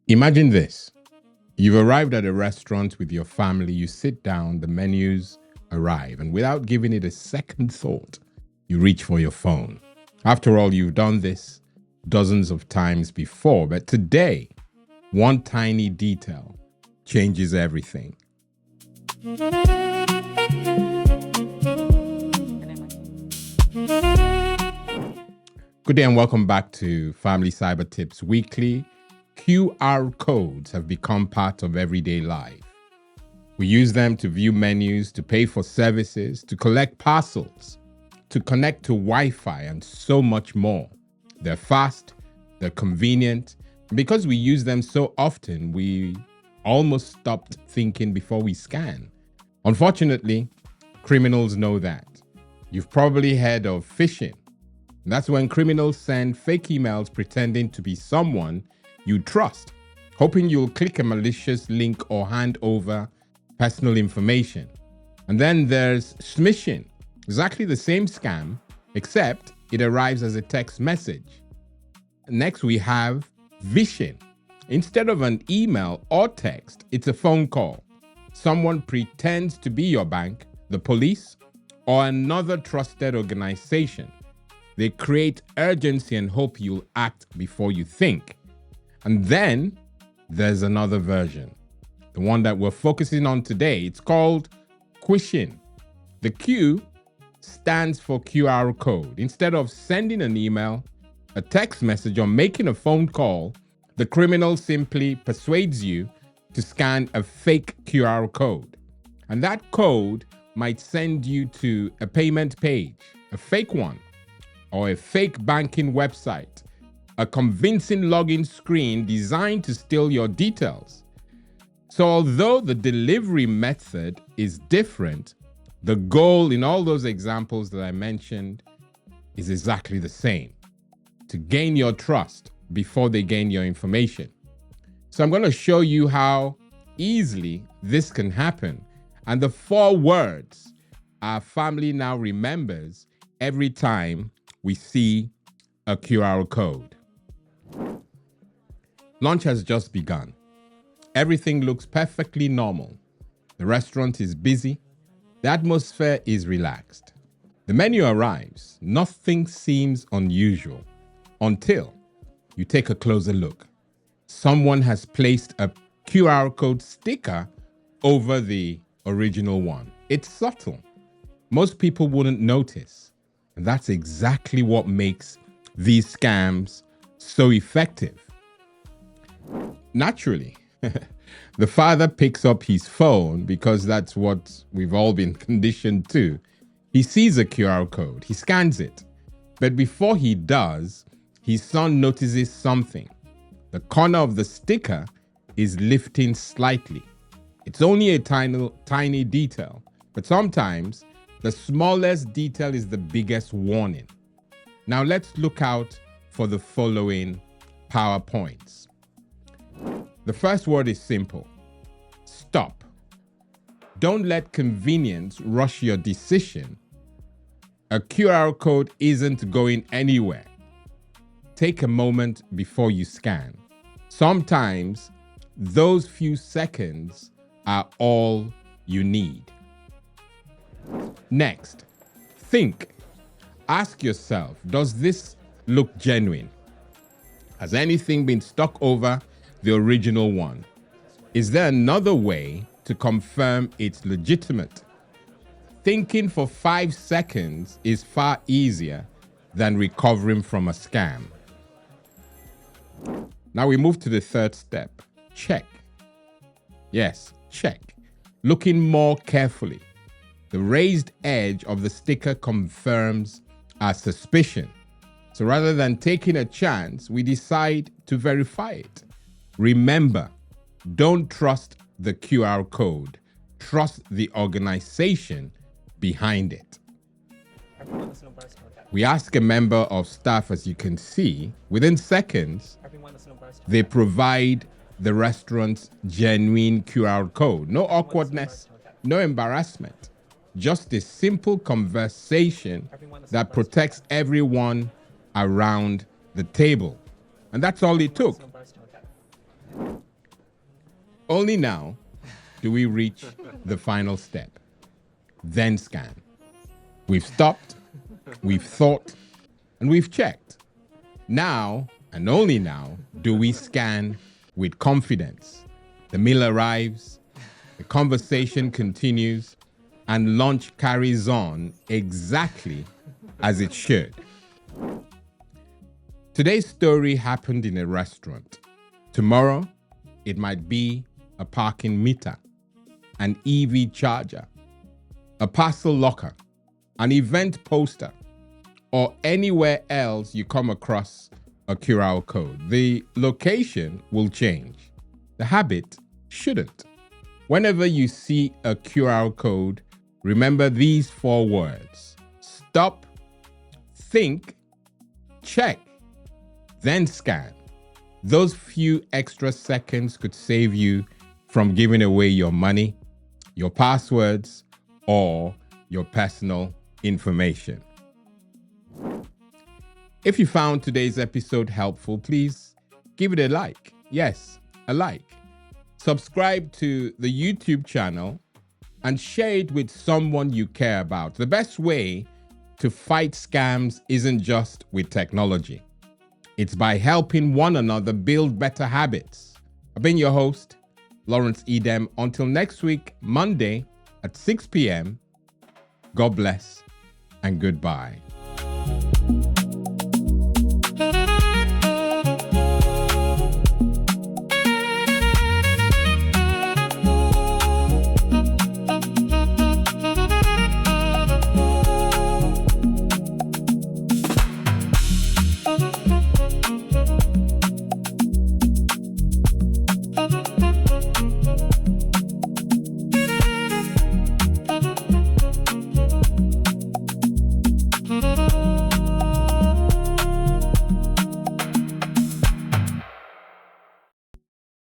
Imagine this. You've arrived at a restaurant with your family, you sit down, the menus arrive, and without giving it a second thought, you reach for your phone. After all, you've done this dozens of times before, but today, one tiny detail changes everything. Good day and welcome back to Family Cyber Tips Weekly. QR codes have become part of everyday life. We use them to view menus, to pay for services, to collect parcels, to connect to Wi-Fi, and so much more. They're fast, they're convenient, and because we use them so often, we almost stopped thinking before we scan. Unfortunately, criminals know that. You've probably heard of phishing. That's when criminals send fake emails pretending to be someone you trust, hoping you'll click a malicious link or hand over personal information. And then there's smishing, exactly the same scam, except it arrives as a text message. Next, we have vishing. Instead of an email or text, it's a phone call. Someone pretends to be your bank, the police, or another trusted organization. They create urgency and hope you'll act before you think. And then there's another version, the one that we're focusing on today. It's called Quishing. The Q stands for QR code. Instead of sending an email, a text message, or making a phone call, the criminal simply persuades you to scan a fake QR code. And that code might send you to a payment page, a fake one, or a fake banking website, a convincing login screen designed to steal your details. So although the delivery method is different, the goal in all those examples that I mentioned is exactly the same: to gain your trust before they gain your information. So I'm going to show you how easily this can happen, and the 4 words our family now remembers every time we see a QR code. Lunch has just begun. Everything looks perfectly normal. The restaurant is busy. The atmosphere is relaxed. The menu arrives. Nothing seems unusual until you take a closer look. Someone has placed a QR code sticker over the original one. It's subtle. Most people wouldn't notice. And that's exactly what makes these scams so effective. Naturally, the father picks up his phone because that's what we've all been conditioned to. He sees a QR code, he scans it. But before he does, his son notices something. The corner of the sticker is lifting slightly. It's only a tiny detail, but sometimes the smallest detail is the biggest warning. Now let's look out for the following PowerPoints. The first word is simple: stop. Don't let convenience rush your decision. A QR code isn't going anywhere. Take a moment before you scan. Sometimes those few seconds are all you need. Next, think. Ask yourself, does this look genuine? Has anything been stuck over the original one? Is there another way to confirm it's legitimate? Thinking for 5 seconds is far easier than recovering from a scam. Now we move to the third step. Check. Yes, check. Looking more carefully. The raised edge of the sticker confirms our suspicion. So rather than taking a chance, we decide to verify it. Remember, don't trust the QR code. Trust the organization behind it. We ask a member of staff, as you can see, within seconds, they provide the restaurant's genuine QR code. No awkwardness, no embarrassment. Just a simple conversation that protects everyone around the table. And that's all it took. Only now do we reach the final step. Then scan. We've stopped, we've thought, and we've checked. Now, and only now, do we scan with confidence. The meal arrives, the conversation continues, and lunch carries on exactly as it should. Today's story happened in a restaurant. Tomorrow, it might be a parking meter, an EV charger, a parcel locker, an event poster, or anywhere else you come across a QR code. The location will change. The habit shouldn't. Whenever you see a QR code, remember these 4 words: stop, think, check, then scan. Those few extra seconds could save you from giving away your money, your passwords, or your personal information. If you found today's episode helpful, please give it a like. Yes, a like. Subscribe to the YouTube channel and share it with someone you care about. The best way to fight scams isn't just with technology. It's by helping one another build better habits. I've been your host, Lawrence Edem. Until next week, Monday at 6 p.m., God bless and goodbye.